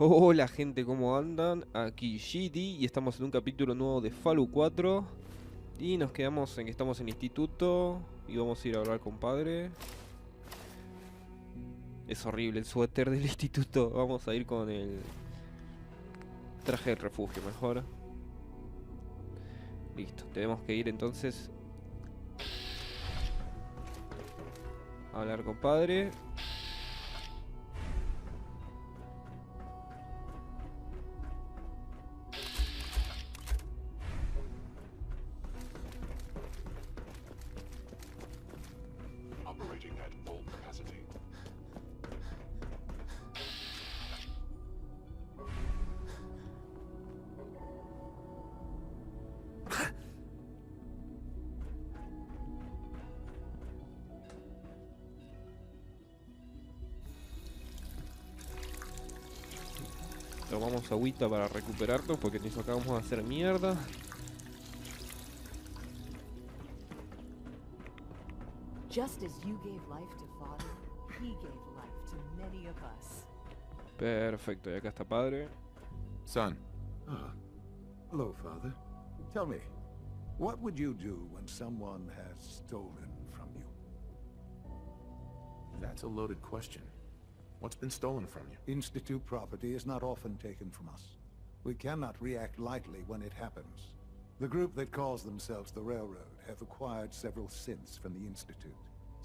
Hola gente, ¿cómo andan? Aquí G.O.T.Y y estamos en un capítulo nuevo de Fallout 4. Y nos quedamos en que estamos en Instituto y vamos a ir a hablar con padre. Es horrible el suéter del instituto. Vamos a ir con el traje de refugio mejor. Listo, tenemos que ir entonces a hablar con padre. Operating at full capacity. Tomamos agüita para recuperarnos porque nos acabamos de hacer mierda. Just as you gave life to Father, he gave life to many of us. Perfecto, y acá está padre. Son, Ah, hello, Father. Tell me, what would you do when someone has stolen from you? that's a loaded question. What's been stolen from you? Institute property is not often taken from us. We cannot react lightly when it happens. The group that calls themselves the Railroad have acquired several synths from the Institute.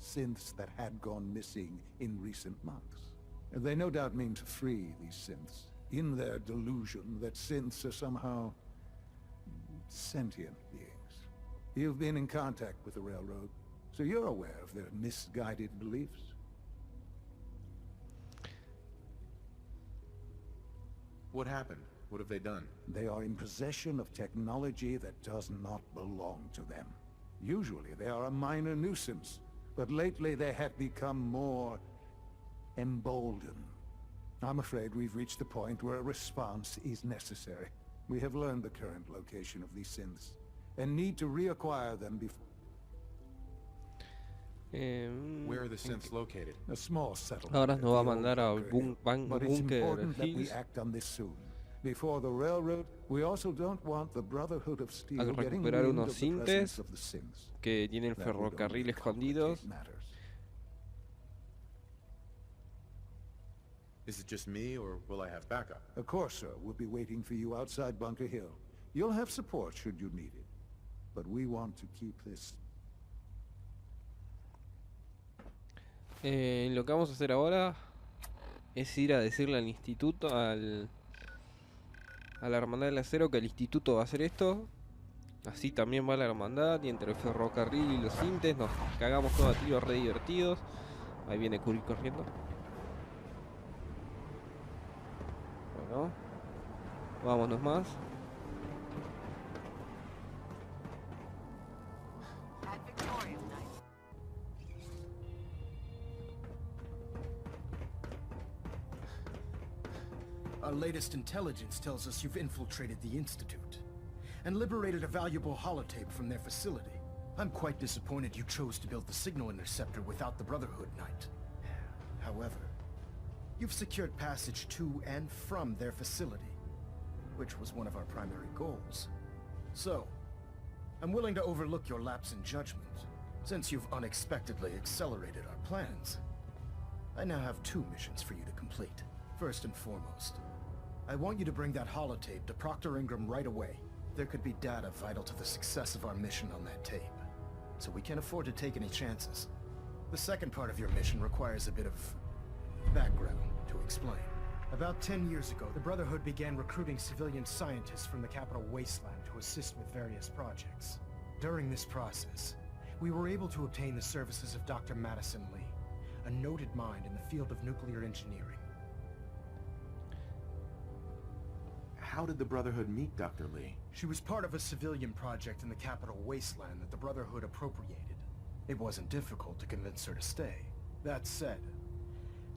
Synths that had gone missing in recent months. And they no doubt mean to free these synths, in their delusion that synths are somehow sentient beings. You've been in contact with the Railroad, so you're aware of their misguided beliefs. What happened? What have they done? They are in possession of technology that does not belong to them. Usually they are a minor nuisance, but lately they have become more emboldened. I'm afraid we've reached the point where a response is necessary. We have learned the current location of these synths, and need to reacquire them before Where are the synths located? a small settlement. Ahora at nos va a the old mandar al bunker hill. But it's búnker important that we Hills act on this soon. Before the railroad, we also don't want the Brotherhood of Steel a getting recuperar wind unos of the presence sintes of the synths. que tiene el That would ferrocarril only escondidos. complicate matters. Is it just me, or will I have backup? Of course, sir, we'll be waiting for you outside Bunker Hill. You'll have support should you need it. But we want to keep this. Lo que vamos a hacer ahora es ir a decirle al instituto, a la Hermandad del Acero, que el instituto va a hacer esto. Así también va la hermandad, y entre el ferrocarril y los sintes nos cagamos todos a tiros re divertidos. Ahí viene Curry corriendo. Bueno, vámonos más. At Victoria tonight. Our latest intelligence tells us you've infiltrated the Institute and liberated a valuable holotape from their facility. I'm quite disappointed you chose to build the signal interceptor without the Brotherhood Knight. However, you've secured passage to and from their facility, which was one of our primary goals. So, I'm willing to overlook your lapse in judgment, since you've unexpectedly accelerated our plans. I now have two missions for you to complete. First and foremost, I want you to bring that holotape to Proctor Ingram right away. There could be data vital to the success of our mission on that tape, so we can't afford to take any chances. The second part of your mission requires a bit of background to explain. About 10 years ago, the Brotherhood began recruiting civilian scientists from the capital wasteland to assist with various projects. During this process, we were able to obtain the services of Dr. Madison Lee, a noted mind in the field of nuclear engineering. How did the Brotherhood meet Dr. Lee? She was part of a civilian project in the capital wasteland that the Brotherhood appropriated. It wasn't difficult to convince her to stay. That said,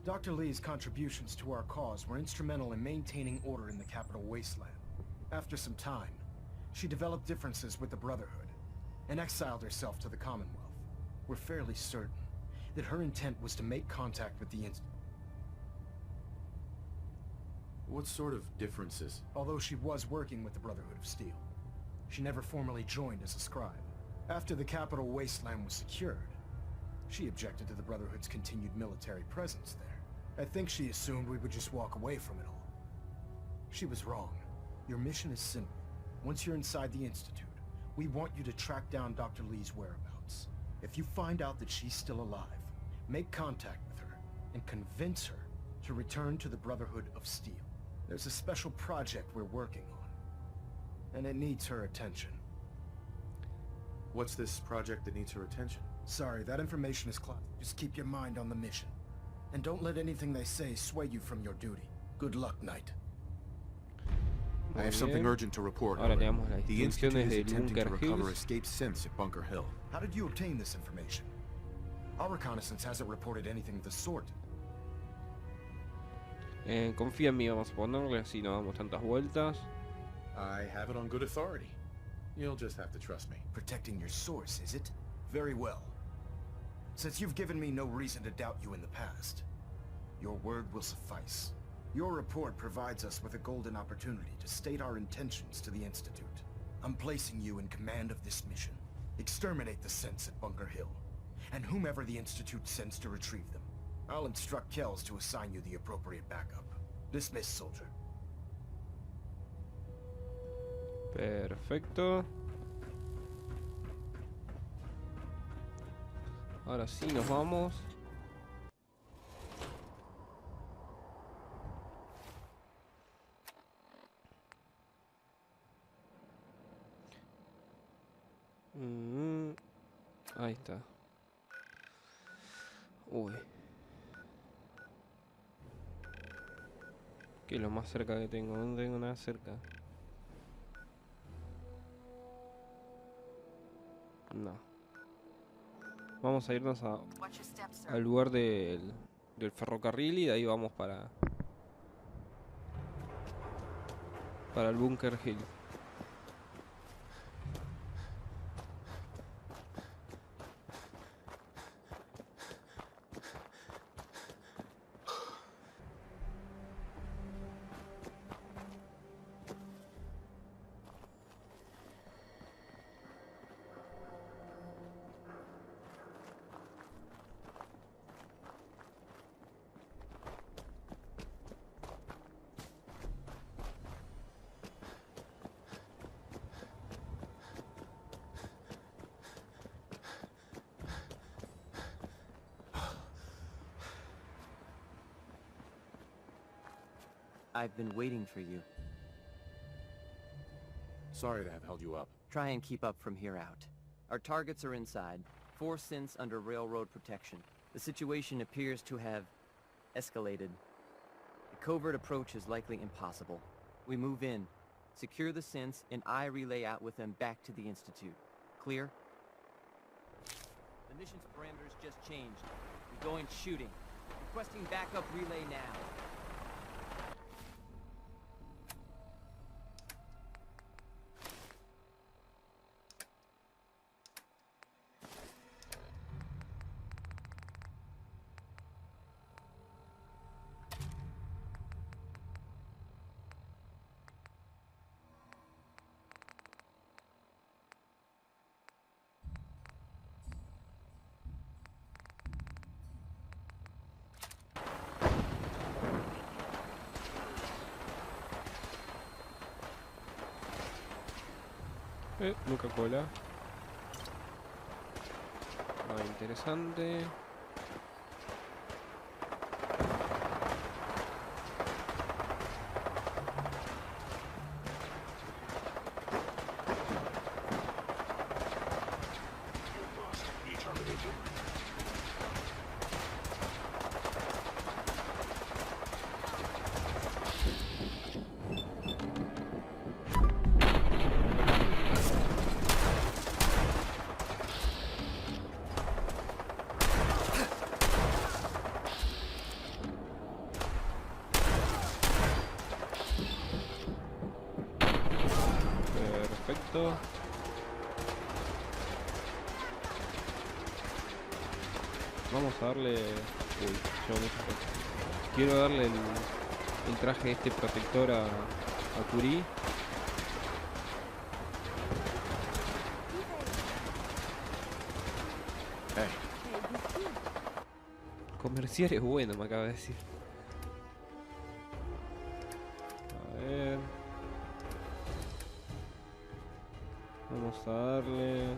Dr. Lee's contributions to our cause were instrumental in maintaining order in the capital wasteland. After some time, she developed differences with the Brotherhood and exiled herself to the Commonwealth. We're fairly certain that her intent was to make contact with the Institute. What sort of differences? Although she was working with the Brotherhood of Steel, she never formally joined as a scribe. After the capital wasteland was secured, she objected to the Brotherhood's continued military presence there. I think she assumed we would just walk away from it all. She was wrong. Your mission is simple. Once you're inside the Institute, we want you to track down Dr. Lee's whereabouts. If you find out that she's still alive, make contact with her and convince her to return to the Brotherhood of Steel. There's a special project we're working on, and it needs her attention. What's this project that needs her attention? Sorry, that information is classified. Just keep your mind on the mission. And don't let anything they say sway you from your duty. Good luck, Knight. I have something urgent to report. Ahora However. leamos las The Institute instrucciones is del attempting to Bunker Hill. recover escaped synths at Bunker Hill. How did you obtain this information? Our reconnaissance hasn't reported anything of the sort. Confía en mí, vamos a ponerle así, no damos tantas vueltas. I have it on good authority. You'll just have to trust me. Protecting your source, is it? Very well. Since you've given me no reason to doubt you in the past, your word will suffice. Your report provides us with a golden opportunity to state our intentions to the Institute. I'm placing you in command of this mission. Exterminate the synths at Bunker Hill, and whomever the Institute sends to retrieve them. I'll instruct Kells to assign you the appropriate backup. Dismissed, soldier. Perfecto. Ahora sí nos vamos. Ahí está. Uy. ¿Qué es lo más cerca que tengo? No tengo nada cerca. No. Vamos a irnos al lugar del ferrocarril y de ahí vamos para el Bunker Hill. I've been waiting for you. Sorry to have held you up. Try and keep up from here out. Our targets are inside. 4 synths under railroad protection. The situation appears to have escalated. The covert approach is likely impossible. We move in, secure the synths, and I relay out with them back to the Institute. Clear? The mission's parameters just changed. We're going shooting. Requesting backup relay now. Coca-Cola. Ah, interesante. Perfecto. Vamos a darle... Uy, llevo mucho. Quiero darle el traje este protector a Curie. Comercial es bueno, me acaba de decir. A ver. Vamos a darle.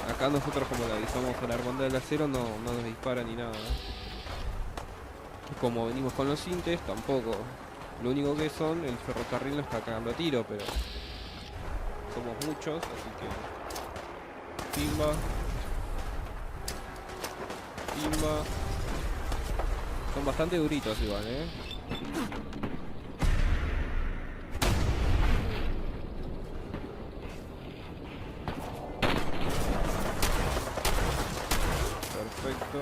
Acá nosotros, como le avisamos a la Hermandad del Acero, no nos dispara ni nada. Y como venimos con los sintes, tampoco. Lo único que son, el ferrocarril nos está cagando a tiro, pero somos muchos, así que pimba, pimba. Son bastante duritos igual, Perfecto.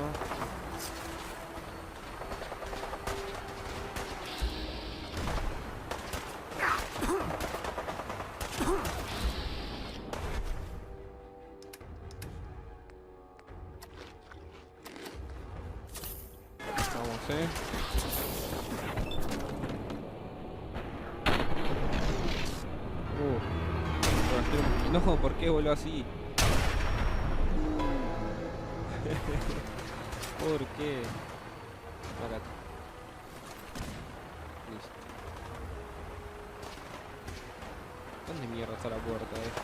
Vamos, no, ¿por qué voló así? ¿Por qué? Acá. Listo. ¿Dónde mierda está la puerta de esto?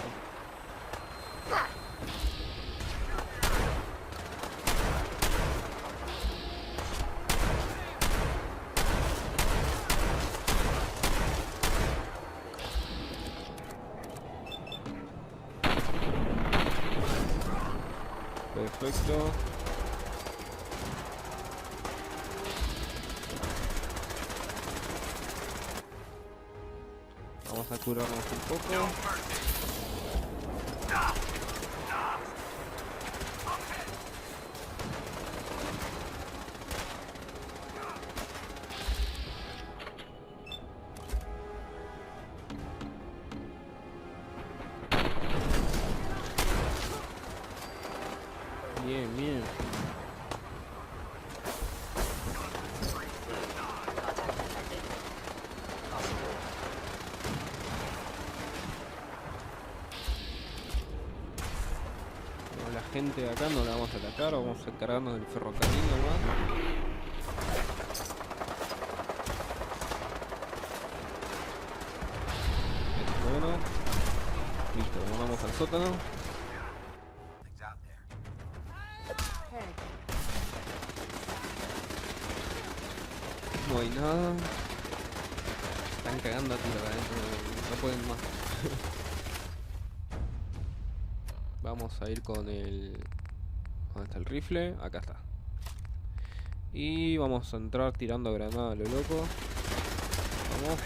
Perfecto. Vamos a curarnos un poco. Bien, bien. Bueno, la gente de acá no la vamos a atacar, vamos a encargarnos del ferrocarril nomás. Bueno, listo, nos vamos al sótano. No hay nada. Están cagando a tiro adentro, no pueden más. Vamos a ir con el... ¿Dónde está el rifle? Acá está. Y vamos a entrar tirando granada a lo loco. Vamos.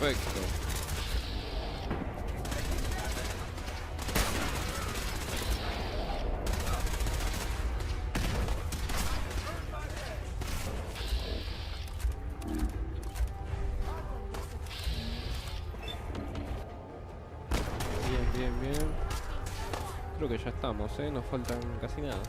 Perfecto. Bien, bien, bien. Creo que ya estamos, nos faltan casi nada.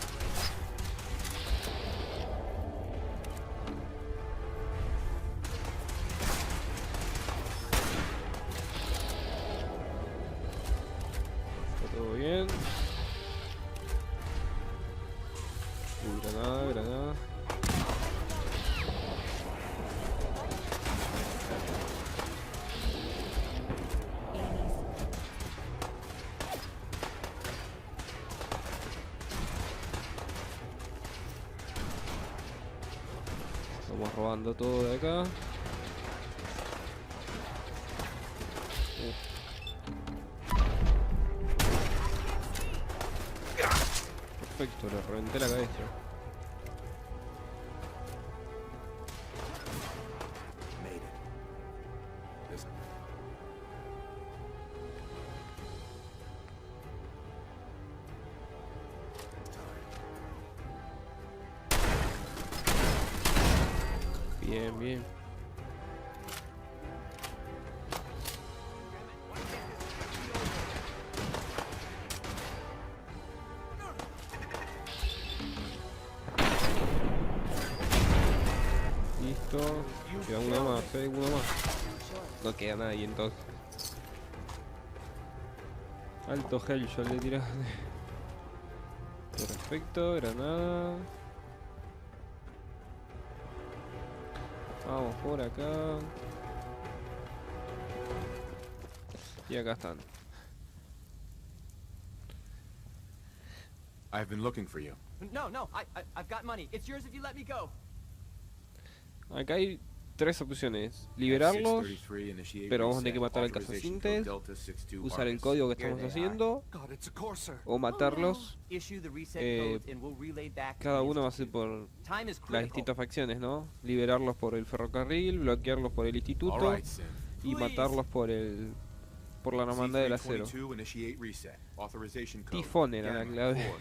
Granada, granada. Estamos robando todo de acá. Perfecto, le reventé la cabeza. Made it. This Bien, bien. Listo. Queda uno más, uno más. No queda nadie entonces. Alto Hellshot le tiraste. Perfecto, granada. Vamos por acá. Y acá están. I've been looking for you. No, I've got money. It's yours if you let me go. Acá hay tres opciones. Liberarlos, pero vamos a tener que matar al cazacintes, usar el código que estamos haciendo, o matarlos. Cada uno va a ser por las distintas facciones, ¿no? Liberarlos por el ferrocarril, bloquearlos por el instituto y matarlos por la Hermandad del Acero. Tifón era la clave.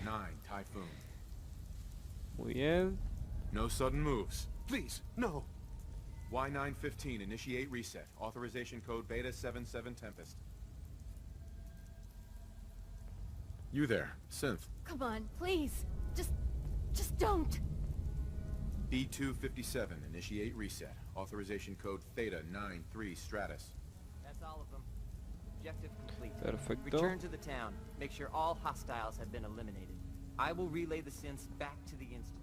Muy bien. No sudden moves. Please, no. Y915, initiate reset. Authorization code Beta 77 Tempest. You there, Synth. Come on, please. Just don't. B257, initiate reset. Authorization code Theta 93 Stratus. That's all of them. Objective complete. Perfecto. Return to the town. Make sure all hostiles have been eliminated. I will relay the synths back to the Institute.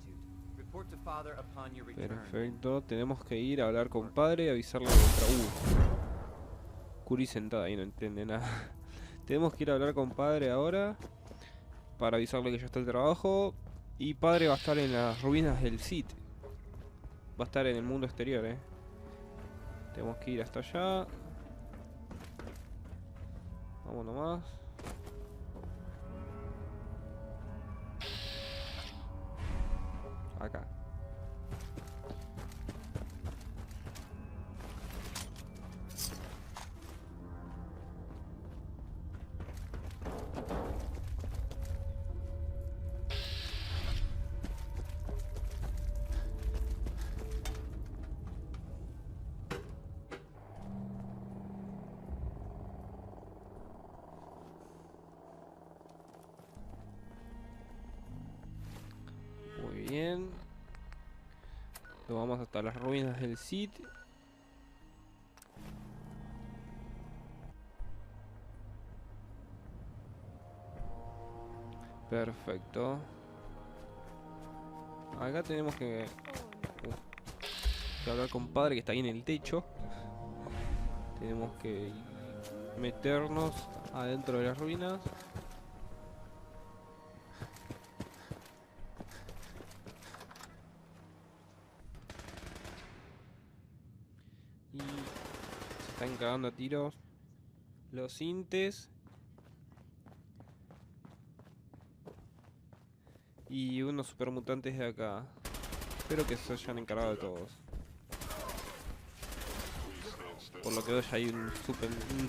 Report to Father upon your return. Perfecto. Tenemos que ir a hablar con padre y avisarle contra... Curi sentada ahí, no entiende nada. Tenemos que ir a hablar con padre ahora para avisarle que ya está el trabajo. Y padre va a estar en las ruinas del sitio. Va a estar en el mundo exterior, Tenemos que ir hasta allá. Vamos nomás. Acá. Muy bien. Lo vamos hasta las ruinas del sitio. Perfecto. Acá tenemos que hablar con padre que está ahí en el techo. Tenemos que meternos adentro de las ruinas. Y se están cagando a tiros los sintes. Y unos supermutantes de acá. Espero que se hayan encargado de todos. Por lo que veo ya hay un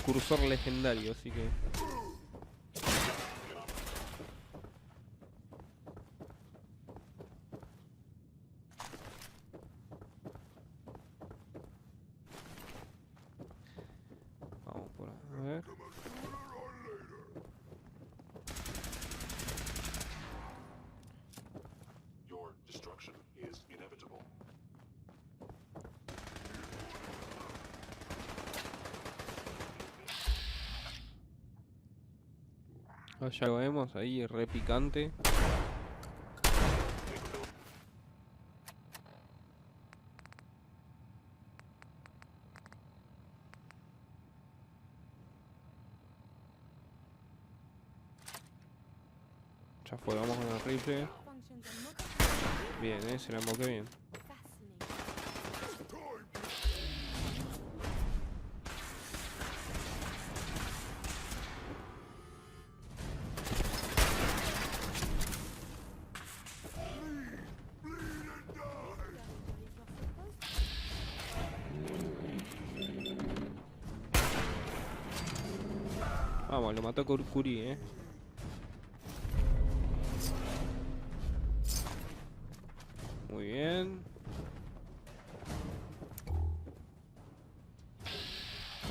cursor legendario, así que... Vamos por a ver. Ya lo vemos ahí, re picante. Afuera, vamos con el rifle. Bien, se la emboqué bien. Vamos, lo mató Curcurí, Muy bien.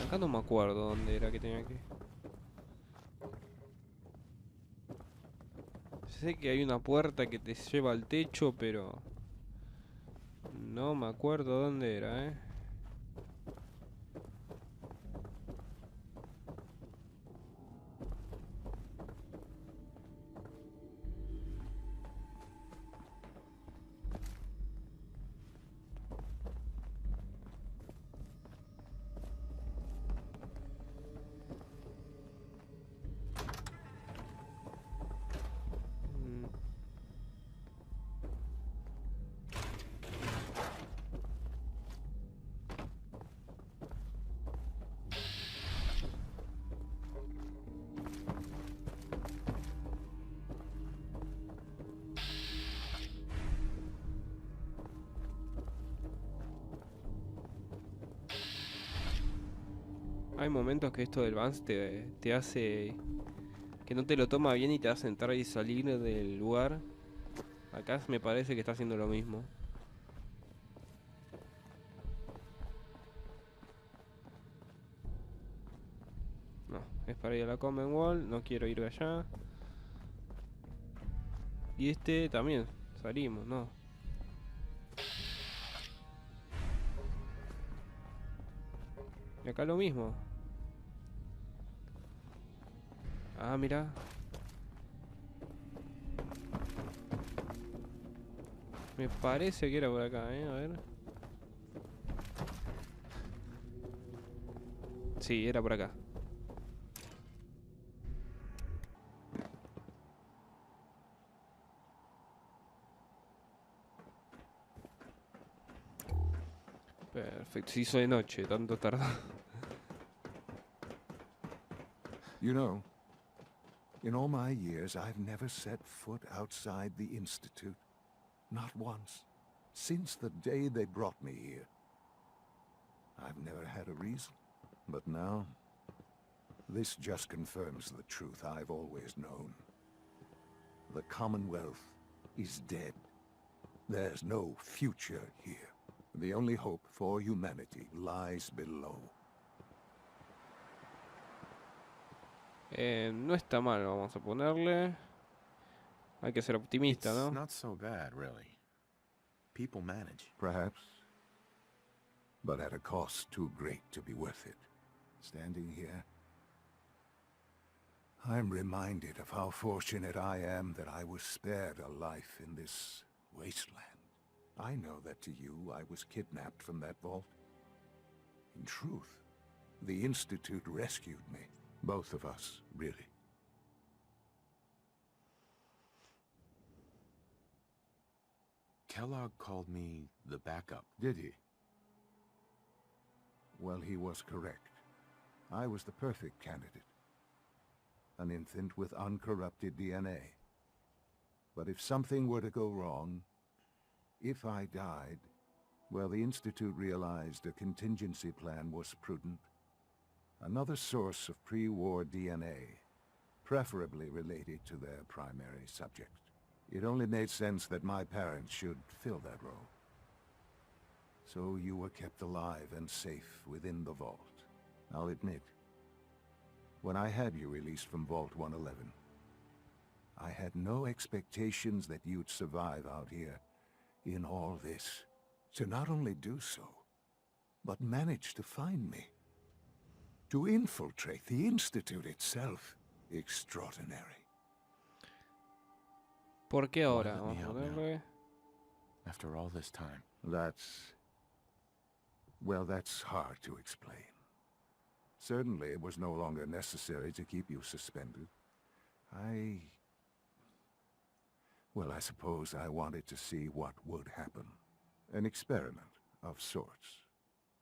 Acá no me acuerdo dónde era que tenía que... Sé que hay una puerta que te lleva al techo, pero... No me acuerdo dónde era, Mm. Hay momentos que esto del Vance te hace... Que no te lo toma bien y te hace entrar y salir del lugar. Acá me parece que está haciendo lo mismo. No, es para ir a la Commonwealth, no quiero ir allá. Y este también, salimos, no. Y acá lo mismo. Ah, mira. Me parece que era por acá, a ver. Sí, era por acá. Perfecto, se hizo de noche, tanto tardó. You know, in all my years, I've never set foot outside the Institute. Not once. Since the day they brought me here. I've never had a reason. But now, this just confirms the truth I've always known. The Commonwealth is dead. There's no future here. The only hope for humanity lies below. No está mal, vamos a ponerle. Hay que ser optimista, It's ¿no? not so bad, really. People manage. Perhaps. But at a cost too great to be worth it. Standing here, I'm reminded of how fortunate I am that I was spared a life in this wasteland. I know that to you, I was kidnapped from that vault. In truth, the Institute rescued me. Both of us, really. Kellogg called me the backup. Did he? Well, he was correct. I was the perfect candidate. An infant with uncorrupted DNA. But if something were to go wrong, if I died, well, the Institute realized a contingency plan was prudent. Another source of pre-war DNA, preferably related to their primary subject. It only made sense that my parents should fill that role. So you were kept alive and safe within the vault. I'll admit, when I had you released from Vault 111, I had no expectations that you'd survive out here in all this. To not only do so, but manage to find me. To infiltrate the Institute itself. Extraordinary. ¿Por qué Why ahora? let me Vamos a out now? ponerle. After all this time. Well, that's hard to explain. Certainly it was no longer necessary to keep you suspended. Well, I suppose I wanted to see what would happen. An experiment of sorts.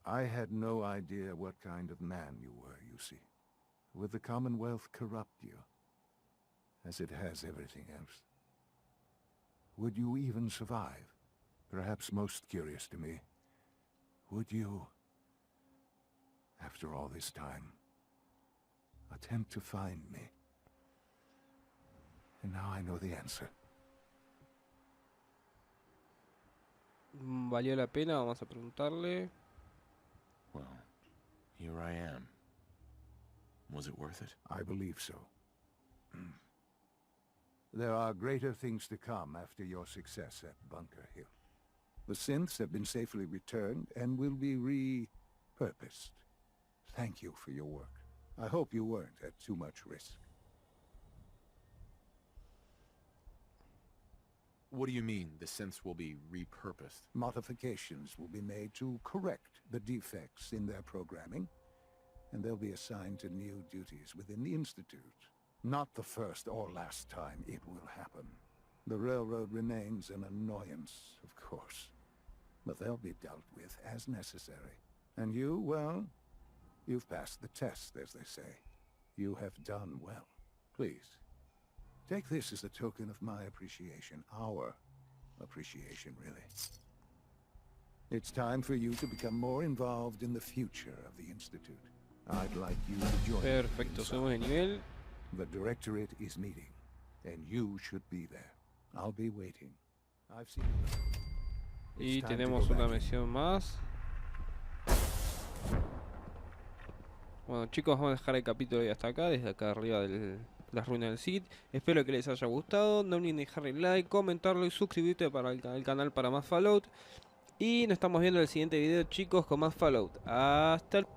I had no idea what kind of man you were, you see. Would the Commonwealth corrupt you, as it has everything else? Would you even survive? Perhaps most curious to me, would you, after all this time, attempt to find me? And now I know the answer. ¿Valió la pena? Vamos a preguntarle. Well, here I am. Was it worth it? I believe so. There are greater things to come after your success at Bunker Hill. The synths have been safely returned and will be repurposed. Thank you for your work. I hope you weren't at too much risk. What do you mean, the synths will be repurposed? Modifications will be made to correct the defects in their programming, and they'll be assigned to new duties within the Institute. Not the first or last time it will happen. The railroad remains an annoyance, of course, but they'll be dealt with as necessary. And you, well, you've passed the test, as they say. You have done well. Please, take this as a token of my appreciation, our appreciation, really. It's time for you to become more involved in the future of the Institute. I'd like you to join me Perfecto, inside. subimos de nivel. The Directorate is meeting, and you should be there. I'll be waiting. I've seen you. Y It's time to tenemos go una back in. misión más. Bueno chicos, vamos a dejar el capítulo de hasta acá, desde acá arriba de las ruinas del Cid. Espero que les haya gustado. No olviden dejarle like, comentarlo y suscribirte para el canal para más Fallout. Y nos estamos viendo en el siguiente video chicos con más Fallout. Hasta el